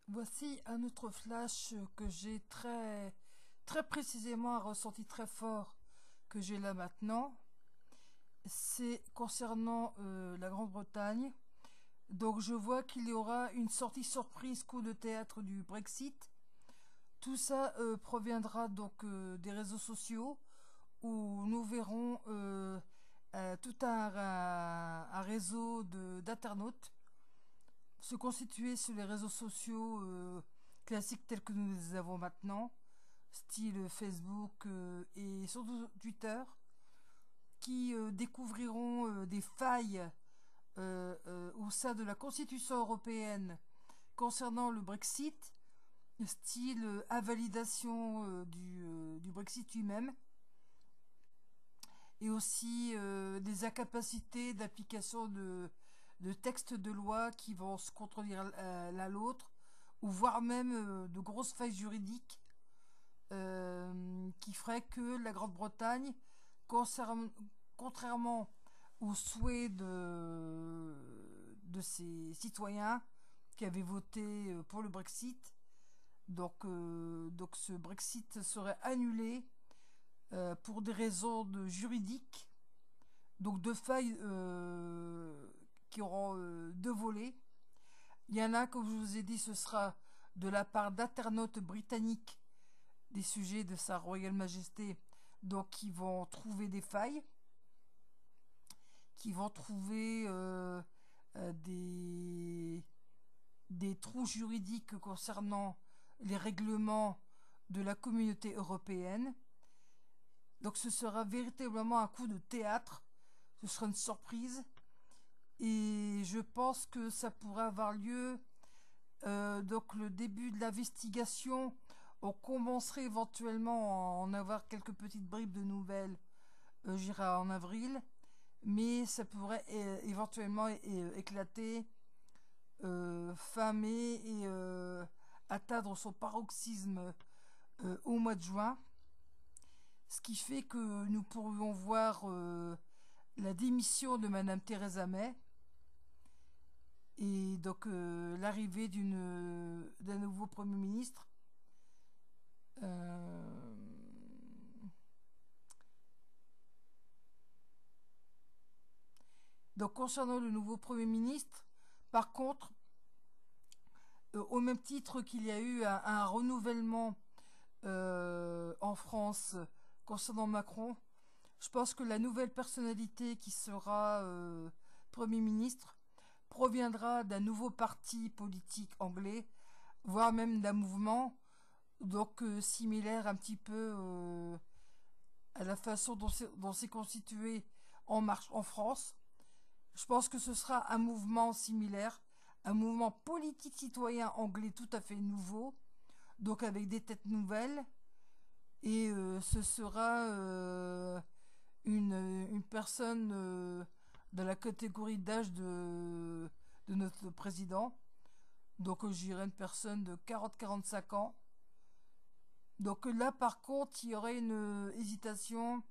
Voici un autre flash que j'ai très précisément ressenti très fort que j'ai là maintenant. C'est concernant la Grande-Bretagne. Donc je vois qu'il y aura une sortie surprise coup de théâtre du Brexit. Tout ça proviendra donc des réseaux sociaux où nous verrons tout un réseau d'internautes se constituer sur les réseaux sociaux classiques tels que nous les avons maintenant, style Facebook et surtout Twitter, qui découvriront des failles au sein de la Constitution européenne concernant le Brexit, style invalidation du Brexit lui-même, et aussi des incapacités d'application de textes de loi qui vont se contredire l'un l'autre, ou voire même de grosses failles juridiques qui feraient que la Grande-Bretagne, contrairement aux souhaits de ses citoyens qui avaient voté pour le Brexit, donc ce Brexit serait annulé pour des raisons juridiques, donc de failles qui auront deux volets. Il y en a, comme je vous ai dit, ce sera de la part d'internautes britanniques des sujets de Sa Royale Majesté, donc qui vont trouver des failles, qui vont trouver des trous juridiques concernant les règlements de la communauté européenne. Donc ce sera véritablement un coup de théâtre, ce sera une surprise, et je pense que ça pourrait avoir lieu. Donc le début de l'investigation, on commencerait éventuellement à en avoir quelques petites bribes de nouvelles, j'irai en avril, mais ça pourrait éventuellement éclater fin mai et atteindre son paroxysme au mois de juin. Ce qui fait que nous pourrions voir la démission de Madame Theresa May et donc l'arrivée d'un nouveau Premier ministre. Donc concernant le nouveau Premier ministre, par contre, au même titre qu'il y a eu un renouvellement en France concernant Macron, je pense que la nouvelle personnalité qui sera Premier ministre proviendra d'un nouveau parti politique anglais, voire même d'un mouvement, donc similaire un petit peu à la façon dont s'est constitué En Marche en France. Je pense que ce sera un mouvement similaire, un mouvement politique citoyen anglais tout à fait nouveau, donc avec des têtes nouvelles, et ce sera une personne de la catégorie d'âge de notre président. Donc j'irais une personne de 40-45 ans. Donc là par contre il y aurait une hésitation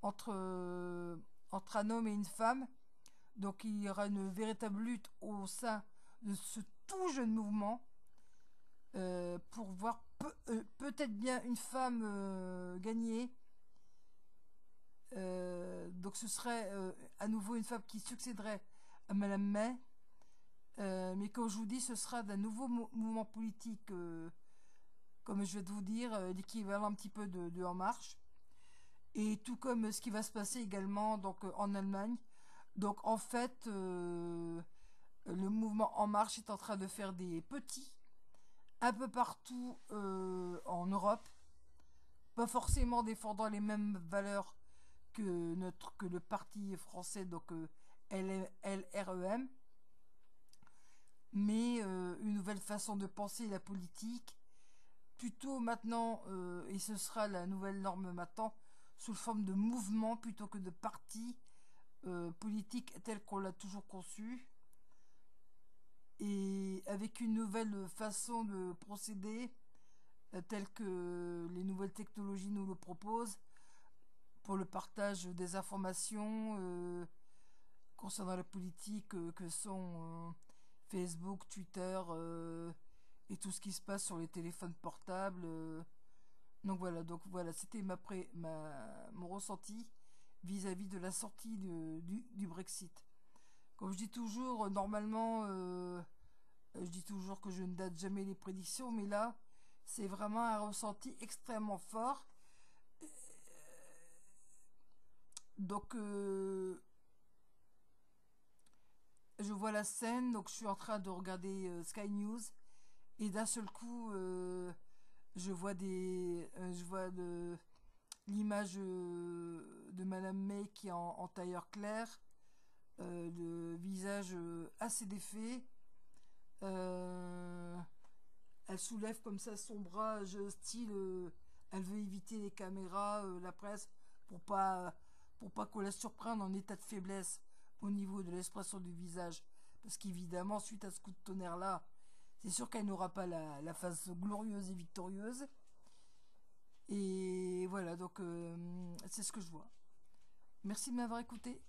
entre un homme et une femme. Donc il y aura une véritable lutte au sein de ce tout jeune mouvement pour voir peut-être bien une femme gagner. Donc ce serait à nouveau une femme qui succéderait à Madame May. Mais comme je vous dis, ce sera d'un nouveau mouvement politique, comme je vais vous dire, l'équivalent un petit peu de En Marche. Et tout comme ce qui va se passer également donc en Allemagne. Donc en fait, le mouvement En Marche est en train de faire des petits un peu partout en Europe, pas forcément défendant les mêmes valeurs que le parti français, donc LREM, mais une nouvelle façon de penser la politique, plutôt maintenant, et ce sera la nouvelle norme maintenant, sous forme de mouvement plutôt que de parti politique tel qu'on l'a toujours conçu, et avec une nouvelle façon de procéder telle que les nouvelles technologies nous le proposent pour le partage des informations concernant la politique que sont Facebook, Twitter et tout ce qui se passe sur les téléphones portables. Donc voilà, c'était mon ressenti vis-à-vis de la sortie du Brexit. Comme je dis toujours, normalement, je dis toujours que je ne date jamais les prédictions, mais là, c'est vraiment un ressenti extrêmement fort. Donc, je vois la scène, donc je suis en train de regarder Sky News, et d'un seul coup, je vois l'image de Madame May qui est en tailleur clair, le visage assez défait. Euh, Elle soulève comme ça son bras, style, elle veut éviter les caméras, la presse, pour pas qu'on la surprenne en état de faiblesse au niveau de l'expression du visage. Parce qu'évidemment, suite à ce coup de tonnerre-là, c'est sûr qu'elle n'aura pas la face glorieuse et victorieuse. Et voilà, donc c'est ce que je vois. Merci de m'avoir écouté.